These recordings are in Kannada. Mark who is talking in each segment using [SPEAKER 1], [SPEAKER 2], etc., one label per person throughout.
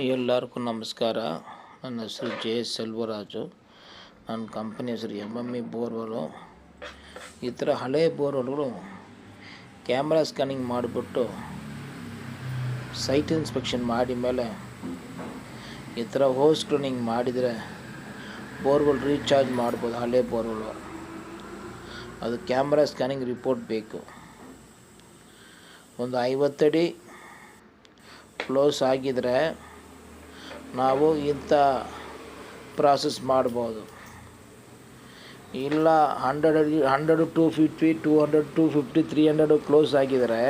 [SPEAKER 1] ಎಲ್ಲರಿಗೂ ನಮಸ್ಕಾರ. ನನ್ನ ಹೆಸರು ಜೆ. ನನ್ನ ಕಂಪನಿ ಹೆಸರು MME ಬೋರ್ವೆಲ್ಲು. ಈ ಥರ ಹಳೆ ಬೋರ್ವೆಲ್ಗಳು ಕ್ಯಾಮ್ರಾ ಸ್ಕ್ಯಾನಿಂಗ್ ಮಾಡಿಬಿಟ್ಟು ಸೈಟ್ ಇನ್ಸ್ಪೆಕ್ಷನ್ ಮಾಡಿ ಮೇಲೆ ಈ ಥರ ಹೋಸ್ ಕ್ಲೀನಿಂಗ್ ಮಾಡಿದರೆ ಬೋರ್ವೆಲ್ ರೀಚಾರ್ಜ್ ಮಾಡ್ಬೋದು. ಹಳೆ ಬೋರ್ವೆಲ್ಲು ಅದು ಕ್ಯಾಮ್ರಾ ಸ್ಕ್ಯಾನಿಂಗ್ ರಿಪೋರ್ಟ್ ಬೇಕು. ಒಂದು 50 ಅಡಿ ಕ್ಲೋಸ್ ಆಗಿದರೆ ನಾವು ಇಂಥ ಪ್ರಾಸೆಸ್ ಮಾಡ್ಬೋದು. ಇಲ್ಲ 100 ಅಡಿ 100 250 200 250 300 ಕ್ಲೋಸ್ ಆಗಿದರೆ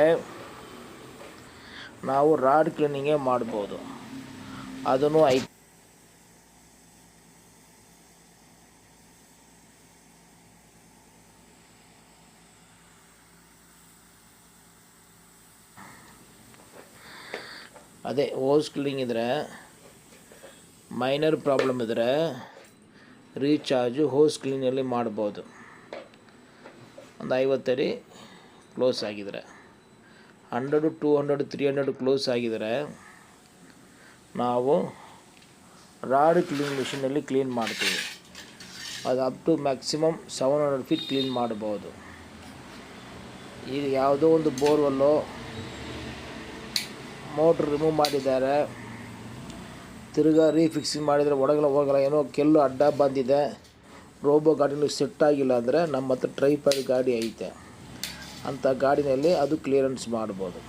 [SPEAKER 1] ನಾವು ರಾಡ್ ಕ್ಲೀನಿಂಗೇ ಮಾಡ್ಬೋದು. ಅದನ್ನು ಅದೇ ಹೋಸ್ ಕ್ಲೀನಿಂಗ್ ಇದ್ದರೆ ಮೈನರ್ ಪ್ರಾಬ್ಲಮ್ ಇದ್ದರೆ ರೀಚಾರ್ಜು ಹೋಸ್ ಕ್ಲೀನಲ್ಲಿ ಮಾಡ್ಬೋದು. ಒಂದು 50 ಅಡಿ ಕ್ಲೋಸ್ ಆಗಿದರೆ 100 200 300 ಕ್ಲೋಸ್ ಆಗಿದರೆ ನಾವು ರಾಡ್ ಕ್ಲೀನ್ ಮಿಷಿನಲ್ಲಿ ಕ್ಲೀನ್ ಮಾಡ್ತೀವಿ. ಅದು up to maximum 700 feet clean ಮಾಡ್ಬೋದು. ಈಗ ಯಾವುದೋ ಒಂದು ಬೋರ್ವೆಲ್ಲು ಮೋಟ್ರ್ ರಿಮೂವ್ ಮಾಡಿದ್ದಾರೆ, ತಿರ್ಗಾ ರೀಫಿಕ್ಸಿಂಗ್ ಮಾಡಿದರೆ ಒಳಗಡೆ ಹೋಗಲ್ಲ, ಏನೋ ಕೆಲ್ಲು ಅಡ್ಡ ಬಂದಿದೆ, ರೋಬೋ ಗಾಡಿನೂ ಸೆಟ್ ಆಗಿಲ್ಲ ಅಂದರೆ ನಮ್ಮ ಹತ್ರ ಟ್ರೈಪಾಡ್ ಗಾಡಿ ಐತೆ, ಅಂಥ ಗಾಡಿನಲ್ಲಿ ಅದು ಕ್ಲಿಯರೆನ್ಸ್ ಮಾಡ್ಬೋದು.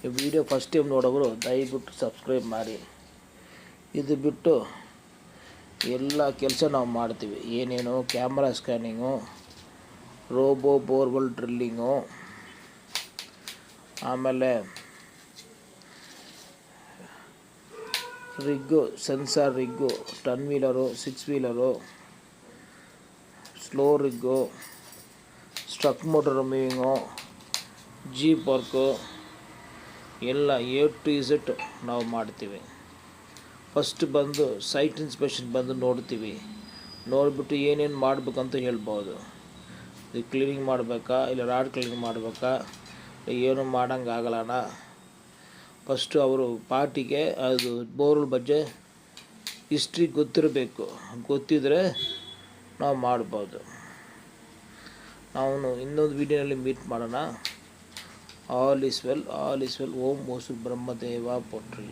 [SPEAKER 1] ಈ ವಿಡಿಯೋ ಫಸ್ಟ್ ಟೈಮ್ ನೋಡೋರು ದಯವಿಟ್ಟು ಸಬ್ಸ್ಕ್ರೈಬ್ ಮಾಡಿ. ಇದು ಬಿಟ್ಟು ಎಲ್ಲ ಕೆಲಸ ನಾವು ಮಾಡ್ತೀವಿ. ಏನೇನು camera scanning, robo borewell drilling, ಆಮೇಲೆ rig, sensor rig, 10 wheeler 6 wheeler, slow rig, struck motor removing, jeep work ಎಲ್ಲ A to Z ನಾವು ಮಾಡ್ತೀವಿ. ಫಸ್ಟ್ ಬಂದು ಸೈಟ್ ಇನ್ಸ್ಪೆಕ್ಷನ್ ಬಂದು ನೋಡ್ತೀವಿ. ನೋಡಿಬಿಟ್ಟು ಏನೇನು ಮಾಡಬೇಕಂತ ಹೇಳ್ಬೋದು. ಇದು ಕ್ಲೀನಿಂಗ್ ಮಾಡಬೇಕಾ ಇಲ್ಲ ರಾಡ್ ಕ್ಲೀನಿಂಗ್ ಮಾಡಬೇಕಾ, ಏನು ಮಾಡೋಂಗೆ ಆಗಲ್ಲಣ್ಣ. ಫಸ್ಟು ಅವರು ಪಾರ್ಟಿಗೆ ಅದು ಬೋರ್ವೆಲ್ ಬಗ್ಗೆ ಹಿಸ್ಟ್ರಿ ಗೊತ್ತಿರಬೇಕು. ಗೊತ್ತಿದ್ದರೆ ನಾವು ಮಾಡ್ಬೋದು. ನಾವು ಇನ್ನೊಂದು ವಿಡಿಯೋನಲ್ಲಿ ಮೀಟ್ ಮಾಡೋಣ. All is well. ಓಂ ಮೋಸು ಬ್ರಹ್ಮದೇವ ಪೊಟ್ರಿ.